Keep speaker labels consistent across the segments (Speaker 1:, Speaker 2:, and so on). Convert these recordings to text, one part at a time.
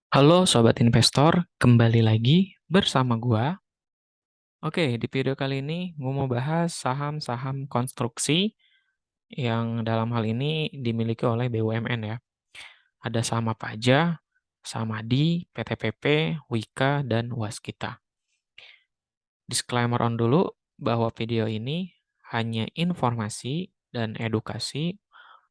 Speaker 1: Halo Sobat Investor, kembali lagi bersama gua. Oke, di video kali ini gua mau bahas saham-saham konstruksi yang dalam hal ini dimiliki oleh BUMN ya. Ada saham apa aja? Saham ADI, PTPP, Wika, dan Waskita. Disclaimer on dulu bahwa video ini hanya informasi dan edukasi,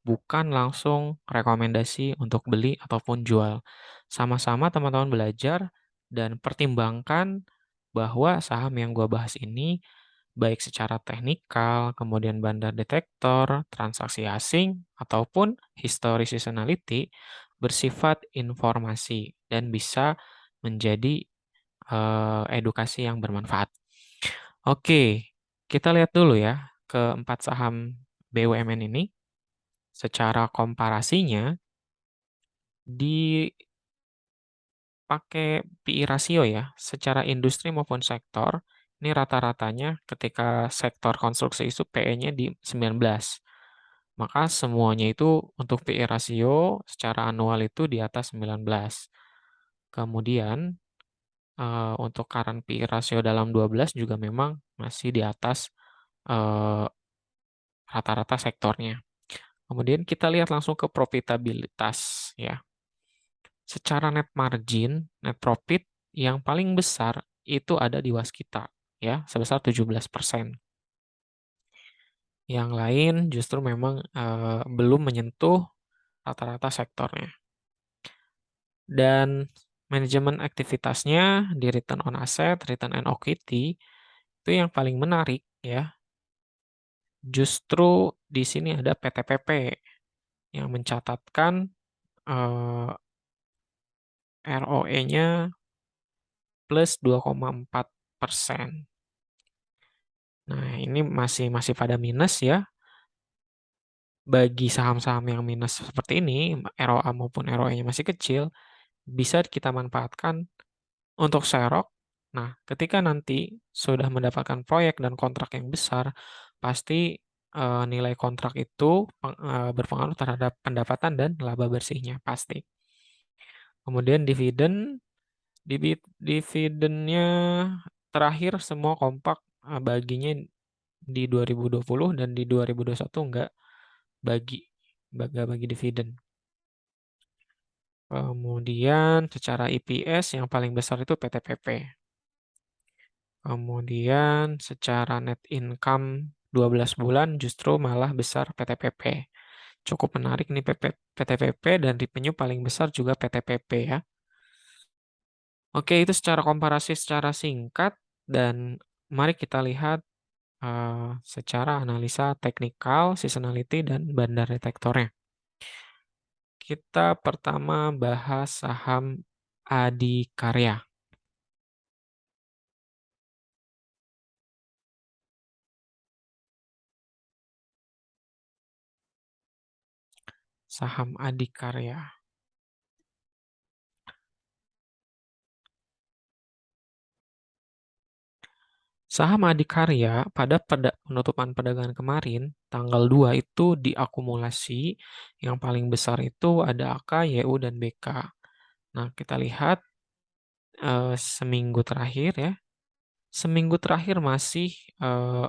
Speaker 1: bukan langsung rekomendasi untuk beli ataupun jual. Sama-sama teman-teman belajar dan pertimbangkan bahwa saham yang gua bahas ini baik secara teknikal, kemudian bandar detektor, transaksi asing, ataupun history seasonality bersifat informasi dan bisa menjadi edukasi yang bermanfaat. Oke, kita lihat dulu ya keempat saham BUMN ini. Secara komparasinya, dipakai PI rasio ya, secara industri maupun sektor, ini rata-ratanya ketika sektor konstruksi itu PE-nya di 19. Maka semuanya itu untuk PI rasio secara anual itu di atas 19. Kemudian untuk current PI rasio dalam 12 juga memang masih di atas eh, rata-rata sektornya. Kemudian kita lihat langsung ke profitabilitas ya. Secara net margin, net profit yang paling besar itu ada di Waskita ya, sebesar 17%. Yang lain justru memang belum menyentuh rata-rata sektornya. Dan manajemen aktivitasnya di return on asset, return on equity itu yang paling menarik ya. Justru di sini ada PTPP yang mencatatkan ROE-nya plus 2,4%. Nah, ini masih masih pada minus ya. Bagi saham-saham yang minus seperti ini, ROA maupun ROE-nya masih kecil, bisa kita manfaatkan untuk serok. Nah, ketika nanti sudah mendapatkan proyek dan kontrak yang besar, pasti nilai kontrak itu berpengaruh terhadap pendapatan dan laba bersihnya pasti. Kemudian dividennya terakhir semua kompak baginya di 2020 dan di 2021 bagi nggak bagi dividen. Kemudian secara EPS yang paling besar itu PTPP. Kemudian secara net income 12 bulan justru malah besar PTPP. Cukup menarik nih PTPP dan revenue paling besar juga PTPP ya. Oke, itu secara komparasi secara singkat dan mari kita lihat secara analisa teknikal, seasonality, dan bandar detektornya. Kita pertama bahas saham Adikarya. Saham Adikarya. Saham Adikarya pada penutupan perdagangan kemarin, tanggal 2 itu diakumulasi. Yang paling besar itu ada AK, YU, dan BK. Nah, kita lihat seminggu terakhir ya. Seminggu terakhir masih eh,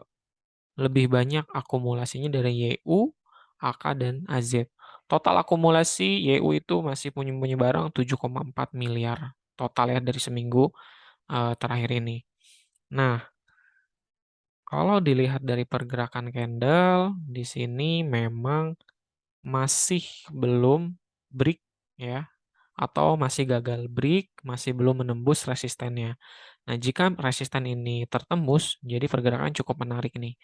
Speaker 1: lebih banyak akumulasinya dari YU, AK, dan AZ. Total akumulasi YU itu masih punya barang 7,4 miliar total ya dari seminggu terakhir ini. Nah, kalau dilihat dari pergerakan candle, di sini memang masih belum break ya, atau masih gagal break, masih belum menembus resistennya. Nah, jika resisten ini tertembus, jadi pergerakan cukup menarik nih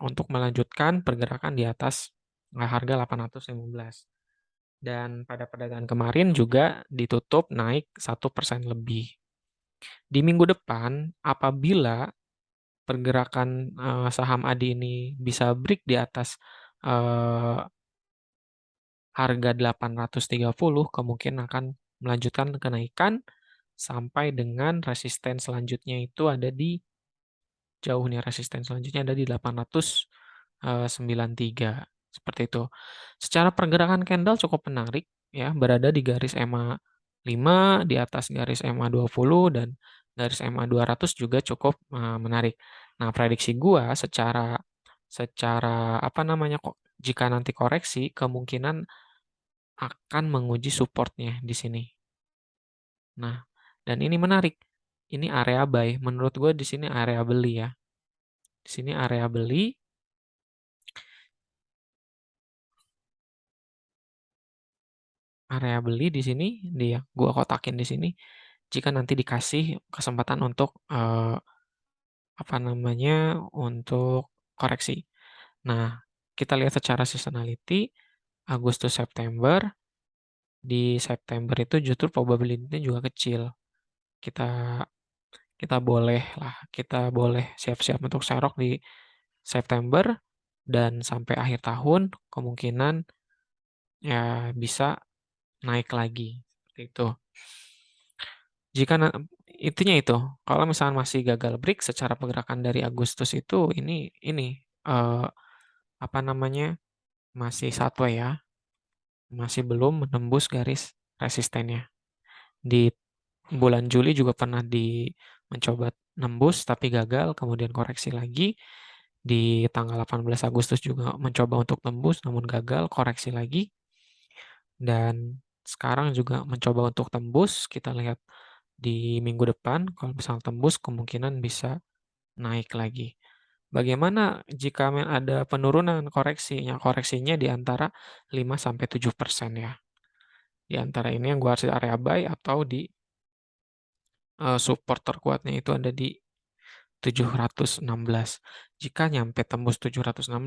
Speaker 1: untuk melanjutkan pergerakan di atas harga 815. Dan pada perdagangan kemarin juga ditutup naik 1% lebih. Di minggu depan, apabila pergerakan saham ADI ini bisa break di atas eh, harga 830, kemungkinan akan melanjutkan kenaikan sampai dengan resisten selanjutnya itu ada di jauhnya resisten selanjutnya ada di 893 seperti itu. Secara pergerakan candle cukup menarik ya, berada di garis EMA 5 di atas garis MA 20 dan garis MA 200 juga cukup menarik. Nah, prediksi gua secara secara apa namanya kok jika nanti koreksi kemungkinan akan menguji supportnya di sini. Nah, dan ini menarik. Ini area buy. Menurut gue di sini area beli ya. Di sini area beli. Area beli di sini dia gua kotakin di sini. Jika nanti dikasih kesempatan untuk apa namanya untuk koreksi. Nah, kita lihat secara seasonality Agustus September. Di September itu justru probability-nya juga kecil. Kita kita boleh lah, kita boleh siap-siap untuk serok di September dan sampai akhir tahun kemungkinan ya bisa naik lagi seperti itu. Jika intinya itu, kalau misalnya masih gagal break secara pergerakan dari Agustus itu ini apa namanya masih sideways ya, masih belum menembus garis resistennya. Di bulan Juli juga pernah mencoba nembus tapi gagal, kemudian koreksi lagi. Di tanggal 18 Agustus juga mencoba untuk tembus namun gagal, koreksi lagi. Dan sekarang juga mencoba untuk tembus, kita lihat di minggu depan kalau misalnya tembus kemungkinan bisa naik lagi. Bagaimana jika ada penurunan koreksinya? Koreksinya di antara 5 sampai 7% ya. Di antara ini yang gua harus area buy atau di support terkuatnya itu ada di 716. Jika nyampe tembus 716,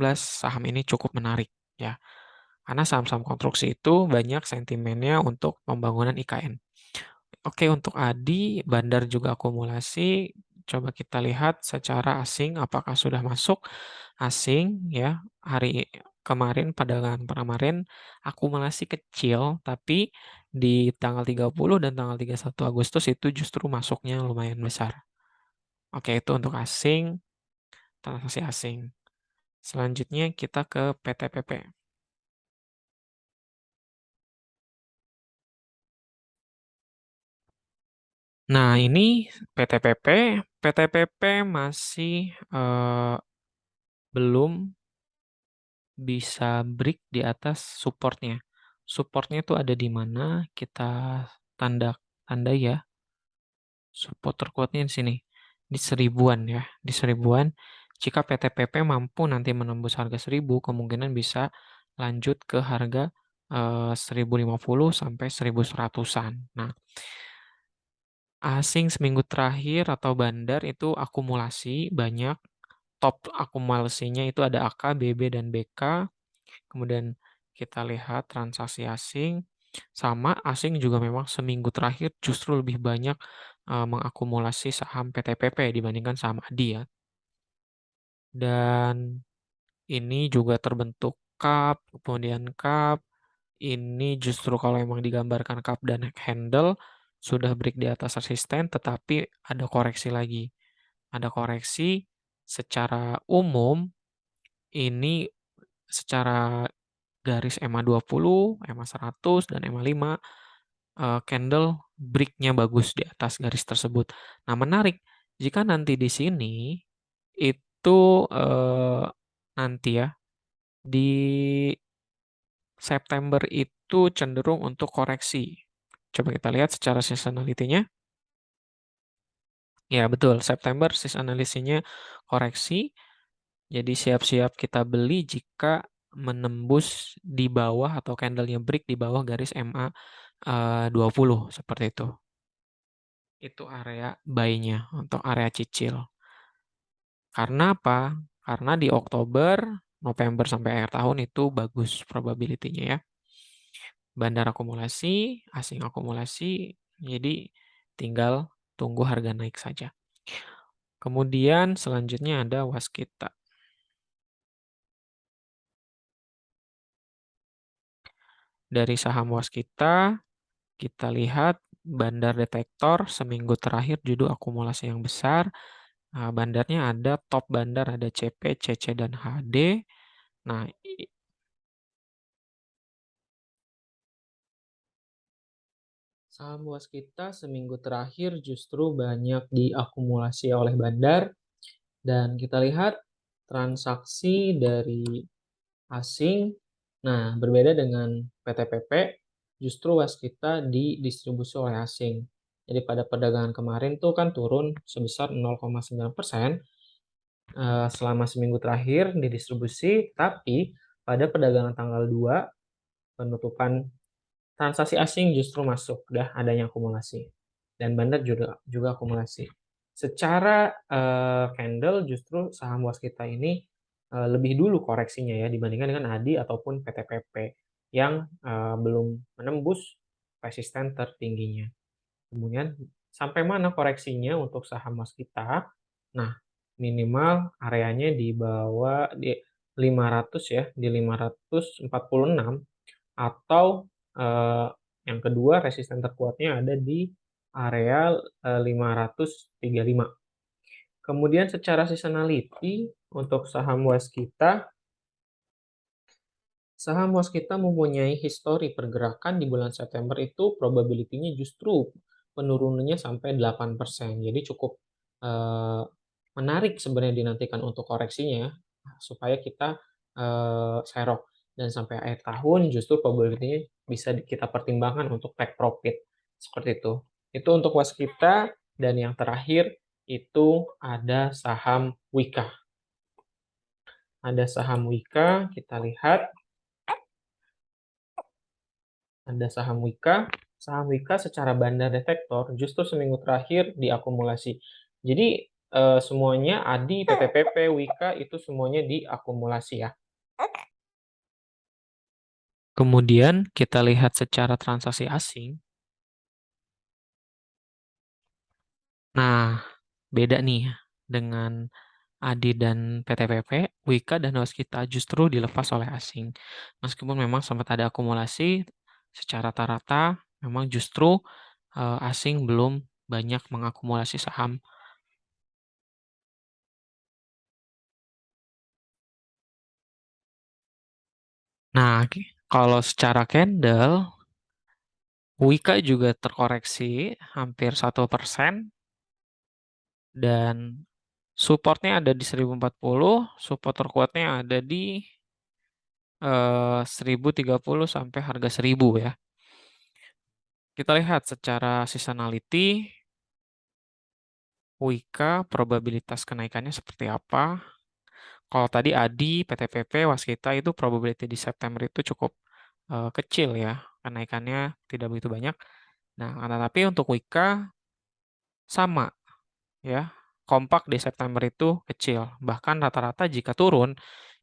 Speaker 1: saham ini cukup menarik ya. Karena saham-saham konstruksi itu banyak sentimennya untuk pembangunan IKN. Oke, untuk ADI, Bandar juga akumulasi. Coba kita lihat secara asing apakah sudah masuk asing ya. Hari kemarin perdagangan kemarin akumulasi kecil tapi di tanggal 30 dan tanggal 31 Agustus itu justru masuknya lumayan besar. Oke, itu untuk asing, transaksi asing. Selanjutnya kita ke PTPP. Nah, ini PTPP. PTPP masih belum bisa break di atas supportnya. Supportnya itu ada di mana? Kita tanda ya. Support terkuatnya di sini. Di seribuan ya. Di seribuan. Jika PTPP mampu nanti menembus harga 1000, kemungkinan bisa lanjut ke harga 1050 sampai 1100-an. Nah, asing seminggu terakhir atau bandar itu akumulasi banyak. Top akumulasinya itu ada AK, BB, dan BK. Kemudian kita lihat transaksi asing. Sama asing juga memang seminggu terakhir justru lebih banyak mengakumulasi saham PTPP dibandingkan saham ADI ya. Dan ini juga terbentuk cup, kemudian cup. Ini justru kalau memang digambarkan cup dan handle sudah break di atas resisten, tetapi ada koreksi lagi. Ada koreksi secara umum, ini secara garis EMA 20, EMA 100, dan EMA 5, candle break-nya bagus di atas garis tersebut. Nah, menarik jika nanti di sini itu nanti ya di September itu cenderung untuk koreksi. Coba kita lihat secara seasonality-nya. Ya, betul. September seasonality-nya koreksi. Jadi siap-siap kita beli jika menembus di bawah atau candle-nya break di bawah garis MA 20 seperti itu. Itu area buy-nya untuk area cicil. Karena apa? Karena di Oktober, November sampai akhir tahun itu bagus probability-nya ya. Bandar akumulasi, asing akumulasi, jadi tinggal tunggu harga naik saja. Kemudian selanjutnya ada waskita. Dari saham waskita, kita lihat bandar detektor seminggu terakhir judul akumulasi yang besar. Nah, bandarnya ada top bandar ada CP, CC, dan HD. Nah, Saham waskita seminggu terakhir justru banyak diakumulasi oleh Bandar dan kita lihat transaksi dari asing. Nah, berbeda dengan PTPP, justru waskita didistribusi oleh asing. Jadi pada perdagangan kemarin tuh kan turun sebesar 0,9%, selama seminggu terakhir didistribusi, tapi pada perdagangan tanggal 2 penutupan transaksi asing justru masuk, dah adanya akumulasi. Dan Bandar juga akumulasi. Secara candle justru saham waskita ini lebih dulu koreksinya ya dibandingkan dengan ADI ataupun PTPP yang belum menembus resisten tertingginya. Kemudian sampai mana koreksinya untuk saham waskita? Nah, minimal areanya di bawah di 500 ya, di 546, atau eh, yang kedua resisten terkuatnya ada di area 535. Kemudian secara seasonality untuk saham waskita mempunyai histori pergerakan di bulan September itu probability-nya justru penurunannya sampai 8%. Jadi cukup eh, menarik sebenarnya dinantikan untuk koreksinya supaya kita serok. Dan sampai akhir tahun justru probability-nya bisa kita pertimbangkan untuk take profit. Seperti itu. Itu untuk waskita. Dan yang terakhir itu ada saham Wika. Ada saham Wika, kita lihat ada saham Wika. Saham Wika secara Bandar Detektor justru seminggu terakhir diakumulasi. Jadi semuanya ADI, PTPP, Wika itu semuanya diakumulasi ya. Kemudian kita lihat secara transaksi asing. Nah, beda nih dengan ADI dan PTPP, Wika dan Waskita justru dilepas oleh asing. Meskipun memang sempat ada akumulasi, secara rata-rata memang justru asing belum banyak mengakumulasi saham. Nah, kalau secara candle, Wika juga terkoreksi hampir 1%, dan supportnya ada di 1040, support terkuatnya ada di 1030 sampai harga 1000 ya. Kita lihat secara seasonality, Wika probabilitas kenaikannya seperti apa. Kalau tadi ADI, PTPP, Waskita itu probability di September itu cukup kecil ya. Kenaikannya tidak begitu banyak. Nah, tetapi untuk Wika sama ya. Kompak di September itu kecil. Bahkan rata-rata jika turun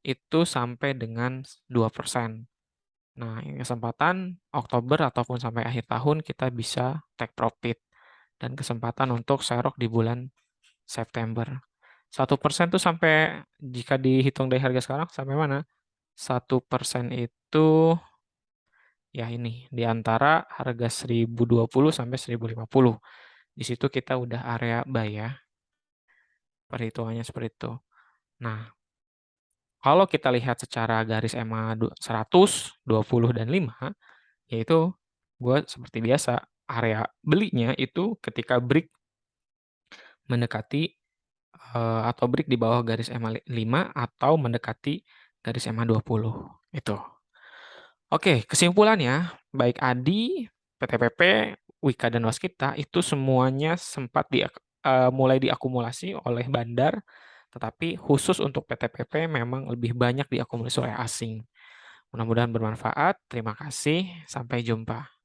Speaker 1: itu sampai dengan 2%. Nah, ini kesempatan Oktober ataupun sampai akhir tahun kita bisa take profit dan kesempatan untuk serok di bulan September. 1% tuh sampai jika dihitung dari harga sekarang sampai mana? 1% itu ya ini di antara harga 1020 sampai 1050. Di situ kita udah area buy ya. Perhitungannya seperti itu. Nah, kalau kita lihat secara garis EMA 100, 20, dan 5, yaitu gue seperti biasa, area belinya itu ketika break mendekati atau break di bawah garis EMA 5 atau mendekati garis EMA 20. Itu. Oke, kesimpulannya, baik ADI, PTPP, Wika, dan Waskita itu semuanya sempat mulai diakumulasi oleh Bandar, tetapi khusus untuk PTPP memang lebih banyak diakumulasi oleh asing. Mudah-mudahan bermanfaat. Terima kasih. Sampai jumpa.